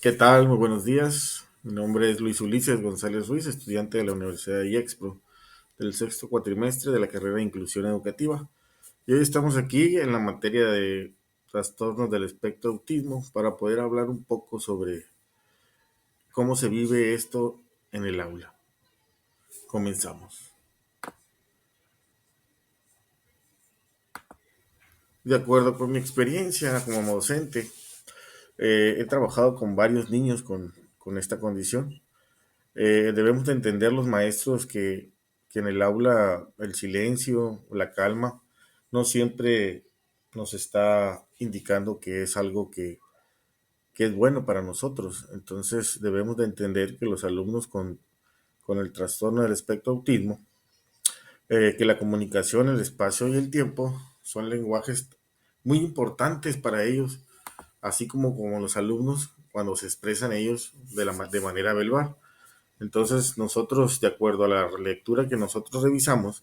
¿Qué tal? Muy buenos días. Mi nombre es Luis Ulises González Ruiz, estudiante de la Universidad de IEXPRO, del sexto cuatrimestre de la carrera de Inclusión Educativa. Y hoy estamos aquí en la materia de trastornos del espectro autismo para poder hablar un poco sobre cómo se vive esto en el aula. Comenzamos. De acuerdo con mi experiencia como docente, he trabajado con varios niños con esta condición. Debemos de entender los maestros que en el aula el silencio, la calma, no siempre nos está indicando que es algo que es bueno para nosotros. Entonces debemos de entender que los alumnos con el trastorno del espectro autismo, que la comunicación, el espacio y el tiempo son lenguajes muy importantes para ellos, así como los alumnos cuando se expresan ellos de manera verbal. Entonces, nosotros, de acuerdo a la lectura que nosotros revisamos,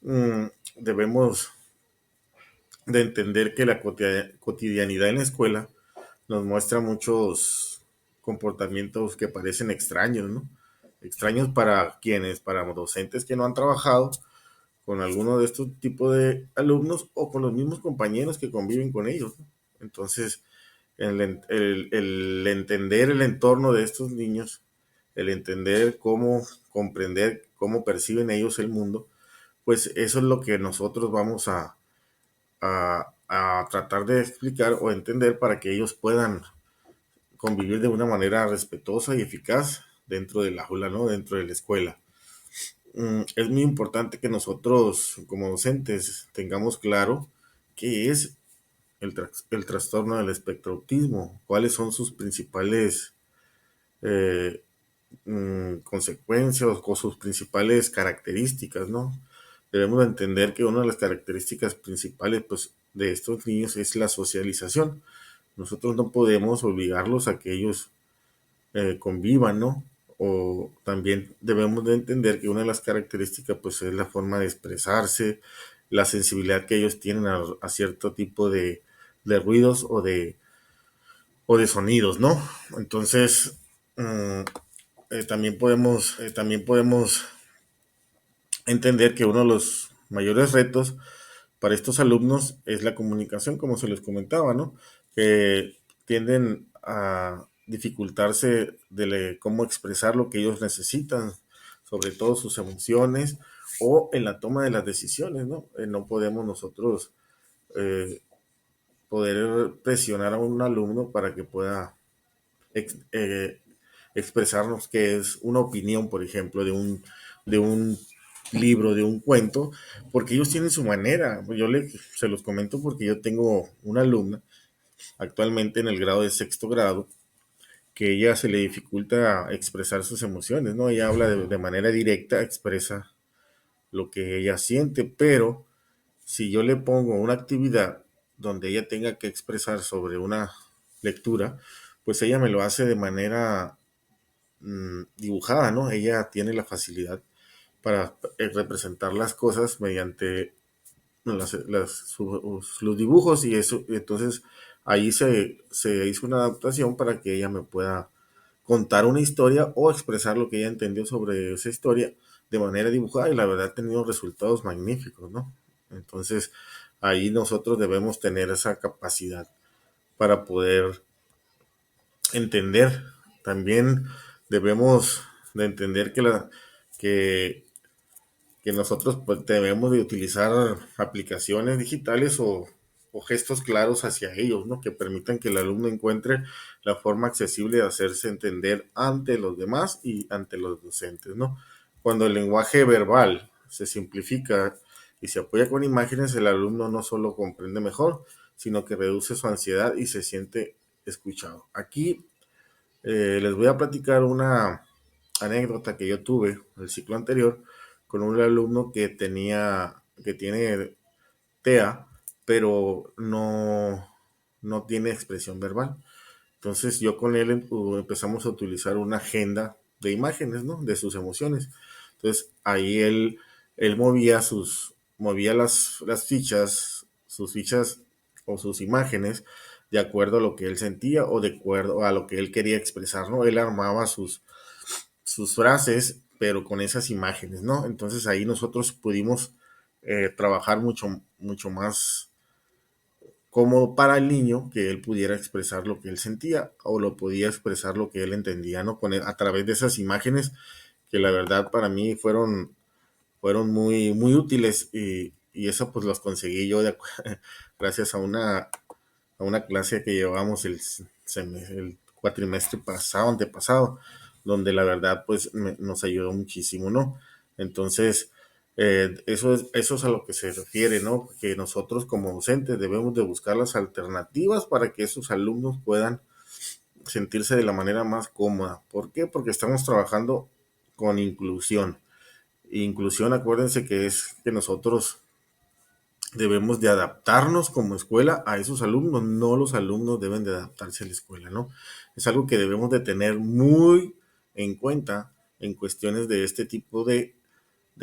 mm, debemos de entender que la cotidianidad en la escuela nos muestra muchos comportamientos que parecen extraños, ¿no? Extraños para quienes, para docentes que no han trabajado con alguno de estos tipos de alumnos o con los mismos compañeros que conviven con ellos, ¿no? Entonces, el entender el entorno de estos niños, el entender cómo comprender, cómo perciben ellos el mundo, pues eso es lo que nosotros vamos a tratar de explicar o entender para que ellos puedan convivir de una manera respetuosa y eficaz dentro del aula, ¿no? Dentro de la escuela. Es muy importante que nosotros como docentes tengamos claro qué es el trastorno del espectro autismo, cuáles son sus principales eh, consecuencias o sus principales características, ¿no? Debemos de entender que una de las características principales, pues, de estos niños es la socialización. Nosotros no podemos obligarlos a que ellos convivan, ¿no? O también debemos de entender que una de las características, pues, es la forma de expresarse, la sensibilidad que ellos tienen a cierto tipo de ruidos o de sonidos, ¿no? Entonces, también podemos entender que uno de los mayores retos para estos alumnos es la comunicación, como se les comentaba, ¿no? Que tienden a dificultarse cómo expresar lo que ellos necesitan, sobre todo sus emociones o en la toma de las decisiones, ¿no? No podemos nosotros eh, poder presionar a un alumno para que pueda ex- eh, expresarnos que es una opinión, por ejemplo, de un libro, de un cuento, porque ellos tienen su manera. Se los comento porque yo tengo una alumna actualmente en el grado de sexto grado que ella se le dificulta expresar sus emociones, ¿no? Ella habla de manera directa, expresa lo que ella siente, pero si yo le pongo una actividad donde ella tenga que expresar sobre una lectura, pues ella me lo hace de manera dibujada, ¿no? Ella tiene la facilidad para representar las cosas mediante los dibujos y eso, entonces ahí se hizo una adaptación para que ella me pueda contar una historia o expresar lo que ella entendió sobre esa historia de manera dibujada y la verdad ha tenido resultados magníficos, ¿no? Entonces ahí nosotros debemos tener esa capacidad para poder entender. También debemos de entender que, que nosotros pues, debemos de utilizar aplicaciones digitales o gestos claros hacia ellos, ¿no? Que permitan que el alumno encuentre la forma accesible de hacerse entender ante los demás y ante los docentes, ¿no? Cuando el lenguaje verbal se simplifica y se apoya con imágenes, el alumno no solo comprende mejor, sino que reduce su ansiedad y se siente escuchado. Aquí les voy a platicar una anécdota que yo tuve el ciclo anterior con un alumno que tiene TEA, pero no tiene expresión verbal. Entonces yo con él empezamos a utilizar una agenda de imágenes, ¿no? De sus emociones. Entonces ahí él movía las fichas, sus fichas o sus imágenes de acuerdo a lo que él sentía o de acuerdo a lo que él quería expresar, ¿no? Él armaba sus frases, pero con esas imágenes, ¿no? Entonces ahí nosotros pudimos trabajar mucho más cómodo para el niño que él pudiera expresar lo que él sentía o lo podía expresar lo que él entendía, ¿no? A través de esas imágenes que la verdad para mí fueron muy útiles y eso pues los conseguí yo gracias a una clase que llevamos el cuatrimestre pasado, antepasado, donde la verdad pues nos ayudó muchísimo, ¿no? Entonces, eso es a lo que se refiere, ¿no? Que nosotros como docentes debemos de buscar las alternativas para que esos alumnos puedan sentirse de la manera más cómoda. ¿Por qué? Porque estamos trabajando con inclusión. Inclusión, acuérdense que es que nosotros debemos de adaptarnos como escuela a esos alumnos, no los alumnos deben de adaptarse a la escuela, ¿no? Es algo que debemos de tener muy en cuenta en cuestiones de este tipo de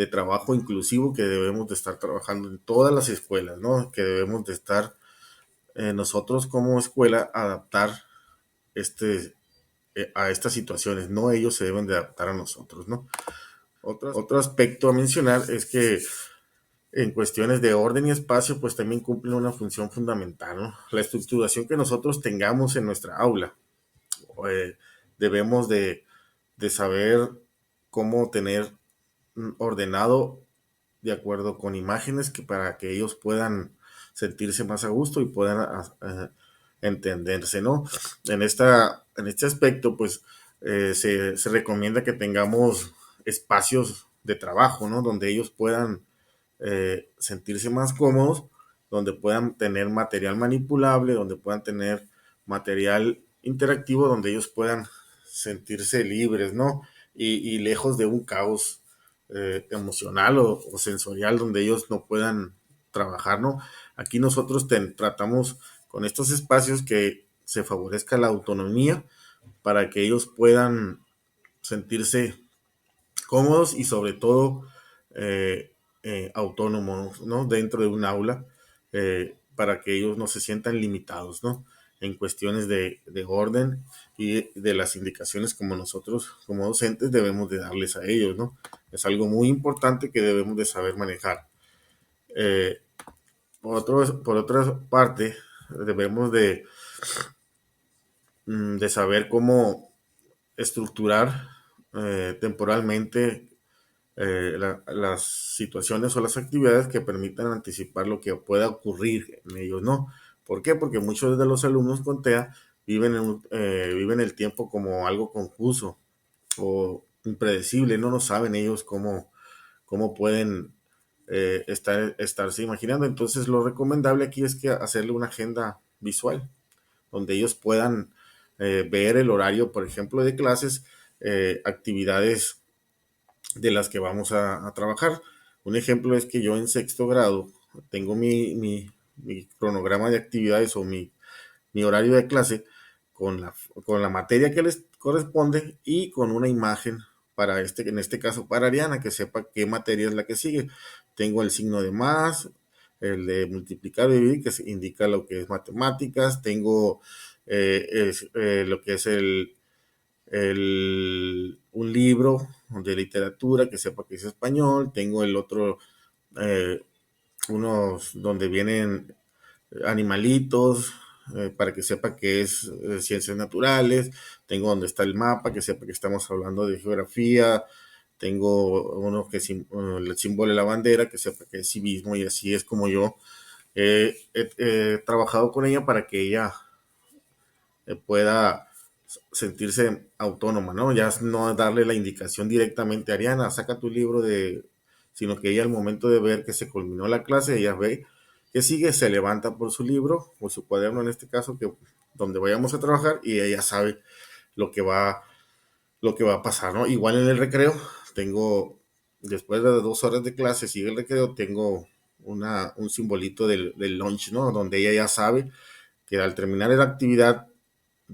trabajo inclusivo que debemos de estar trabajando en todas las escuelas, ¿no? Que debemos de estar nosotros como escuela adaptar este, a estas situaciones, no ellos se deben de adaptar a nosotros, ¿no? Otro aspecto a mencionar es que en cuestiones de orden y espacio, pues también cumplen una función fundamental, ¿no? La estructuración que nosotros tengamos en nuestra aula, debemos de saber cómo tener ordenado de acuerdo con imágenes que para que ellos puedan sentirse más a gusto y puedan entenderse, ¿no? En este aspecto, pues se recomienda que tengamos espacios de trabajo, ¿no? Donde ellos puedan sentirse más cómodos, donde puedan tener material manipulable, donde puedan tener material interactivo, donde ellos puedan sentirse libres, ¿no? Y lejos de un caos emocional o sensorial donde ellos no puedan trabajar, ¿no? Aquí nosotros tratamos con estos espacios que se favorezca la autonomía para que ellos puedan sentirse cómodos y sobre todo autónomos, ¿no? Dentro de un aula, para que ellos no se sientan limitados, ¿no? En cuestiones de orden y de las indicaciones como nosotros, como docentes, debemos de darles a ellos, ¿no? Es algo muy importante que debemos de saber manejar. Eh, por otra parte, debemos de saber cómo estructurar temporalmente las situaciones o las actividades que permitan anticipar lo que pueda ocurrir en ellos, ¿no? ¿Por qué? Porque muchos de los alumnos con TEA viven el tiempo como algo confuso o impredecible, no saben ellos cómo pueden estarse imaginando. Entonces, lo recomendable aquí es que hacerle una agenda visual, donde ellos puedan ver el horario, por ejemplo, de clases, actividades de las que vamos a trabajar. Un ejemplo es que yo en sexto grado tengo mi cronograma de actividades o mi horario de clase con la materia que les corresponde y con una imagen en este caso para Ariana, que sepa qué materia es la que sigue. Tengo el signo de más, el de multiplicar y dividir, que indica lo que es matemáticas, tengo lo que es un libro de literatura que sepa que es español, tengo el otro, eh, unos donde vienen animalitos, para que sepa que es ciencias naturales, tengo donde está el mapa, que sepa que estamos hablando de geografía, tengo uno que es el símbolo de la bandera, que sepa que es civismo y así es como yo he trabajado con ella para que ella pueda sentirse autónoma, ¿no? Ya no darle la indicación directamente a Ariana, saca tu libro sino que ella al momento de ver que se culminó la clase, ella ve que sigue, se levanta por su libro, o su cuaderno en este caso, donde vayamos a trabajar, y ella sabe lo que va, lo que va a pasar, ¿no? Igual en el recreo, después de 2 horas de clase, sigue el recreo, tengo un simbolito del lunch, ¿no? Donde ella ya sabe que al terminar la actividad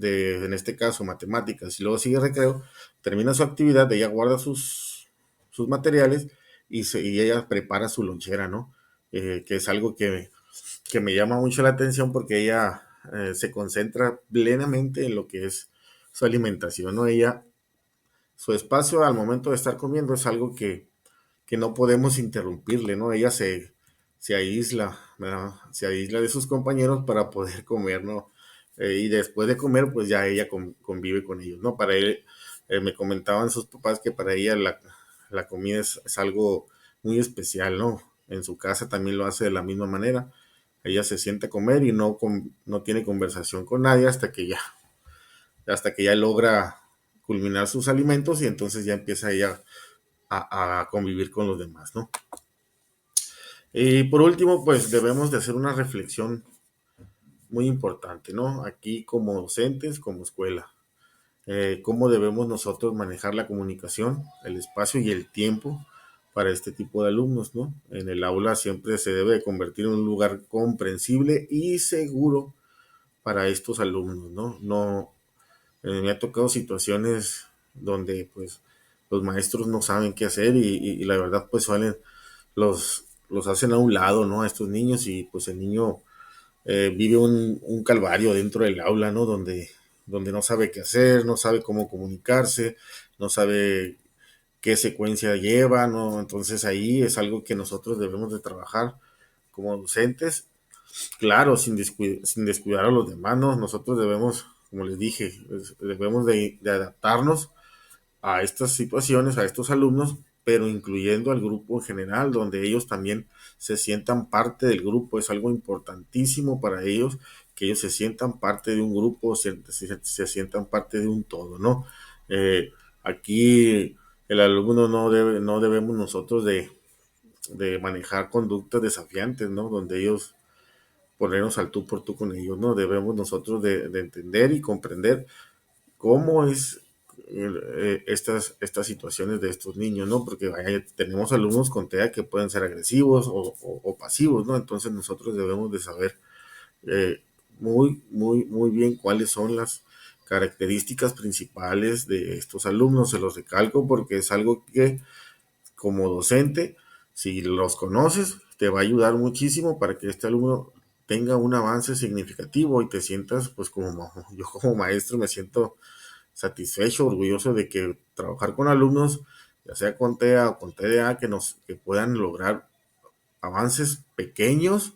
en este caso, matemáticas, y luego sigue recreo, termina su actividad, ella guarda sus materiales y ella prepara su lonchera, ¿no? Que es algo que me llama mucho la atención porque ella se concentra plenamente en lo que es su alimentación, ¿no? Ella, su espacio al momento de estar comiendo es algo que no podemos interrumpirle, ¿no? Ella se aísla, ¿verdad? Se aísla de sus compañeros para poder comer, ¿no? Y después de comer, pues ya ella convive con ellos, ¿no? Para él, me comentaban sus papás que para ella la comida es algo muy especial, ¿no? En su casa también lo hace de la misma manera. Ella se siente a comer y no tiene conversación con nadie hasta que ya logra culminar sus alimentos y entonces ya empieza ella a convivir con los demás, ¿no? Y por último, pues debemos de hacer una reflexión muy importante, ¿no? Aquí como docentes, como escuela, cómo debemos nosotros manejar la comunicación, el espacio y el tiempo para este tipo de alumnos, ¿no? En el aula siempre se debe de convertir en un lugar comprensible y seguro para estos alumnos, ¿no? No, me ha tocado situaciones donde pues los maestros no saben qué hacer y la verdad pues los hacen a un lado, ¿no? A estos niños y pues el niño vive un calvario dentro del aula, ¿no? Donde no sabe qué hacer, no sabe cómo comunicarse, no sabe qué secuencia lleva, ¿no? Entonces ahí es algo que nosotros debemos de trabajar como docentes, claro, sin descuidar a los demás, ¿no? Nosotros debemos, como les dije, debemos de adaptarnos a estas situaciones, a estos alumnos, pero incluyendo al grupo en general, donde ellos también se sientan parte del grupo. Es algo importantísimo para ellos que ellos se sientan parte de un grupo, se sientan parte de un todo, ¿no? Aquí el alumno no debemos nosotros de manejar conductas desafiantes, ¿no? Donde ellos ponernos al tú por tú con ellos, ¿no? Debemos nosotros de entender y comprender cómo es estas situaciones de estos niños, ¿no? Porque vaya, tenemos alumnos con TEA que pueden ser agresivos o pasivos, ¿no? Entonces nosotros debemos de saber eh, muy bien cuáles son las características principales de estos alumnos. Se los recalco porque es algo que como docente, si los conoces, te va a ayudar muchísimo para que este alumno tenga un avance significativo y te sientas, pues yo como maestro me siento satisfecho, orgulloso de que trabajar con alumnos, ya sea con TEA o con TDA, que puedan lograr avances pequeños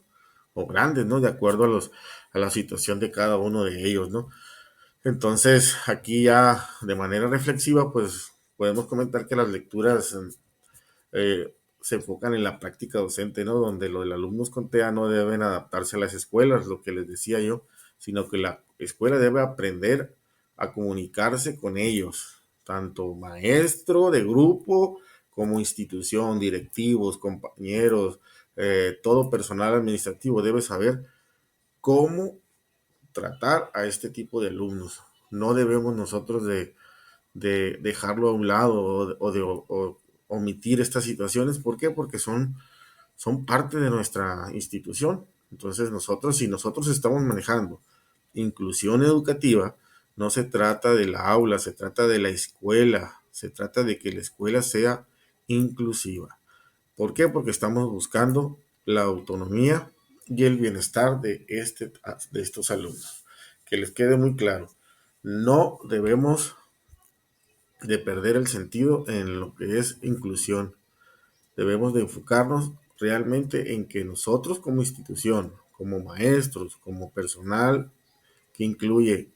o grandes, ¿no? De acuerdo a la situación de cada uno de ellos, ¿no? Entonces, aquí ya de manera reflexiva, pues podemos comentar que las lecturas se enfocan en la práctica docente, ¿no? Donde los alumnos con TEA no deben adaptarse a las escuelas, lo que les decía yo, sino que la escuela debe aprender a comunicarse con ellos, tanto maestro de grupo como institución, directivos, compañeros, todo personal administrativo debe saber cómo tratar a este tipo de alumnos. No debemos nosotros de dejarlo a un lado o omitir estas situaciones. ¿Por qué? Porque son parte de nuestra institución. Entonces si nosotros estamos manejando inclusión educativa, no se trata del aula, se trata de la escuela, se trata de que la escuela sea inclusiva. ¿Por qué? Porque estamos buscando la autonomía y el bienestar de estos alumnos. Que les quede muy claro, no debemos de perder el sentido en lo que es inclusión. Debemos de enfocarnos realmente en que nosotros como institución, como maestros, como personal que incluye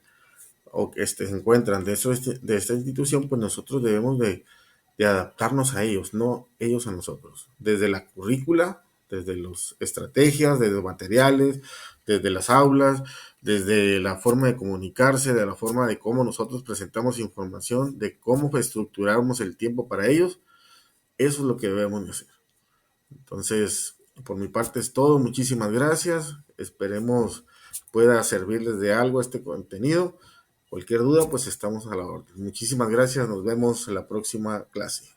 o que se encuentran de esta institución, pues nosotros debemos de adaptarnos a ellos, no ellos a nosotros. Desde la currícula, desde las estrategias, desde los materiales, desde las aulas, desde la forma de comunicarse, de la forma de cómo nosotros presentamos información, de cómo estructuramos el tiempo para ellos, eso es lo que debemos de hacer. Entonces, por mi parte es todo. Muchísimas gracias. Esperemos pueda servirles de algo este contenido. Cualquier duda, pues estamos a la orden. Muchísimas gracias. Nos vemos en la próxima clase.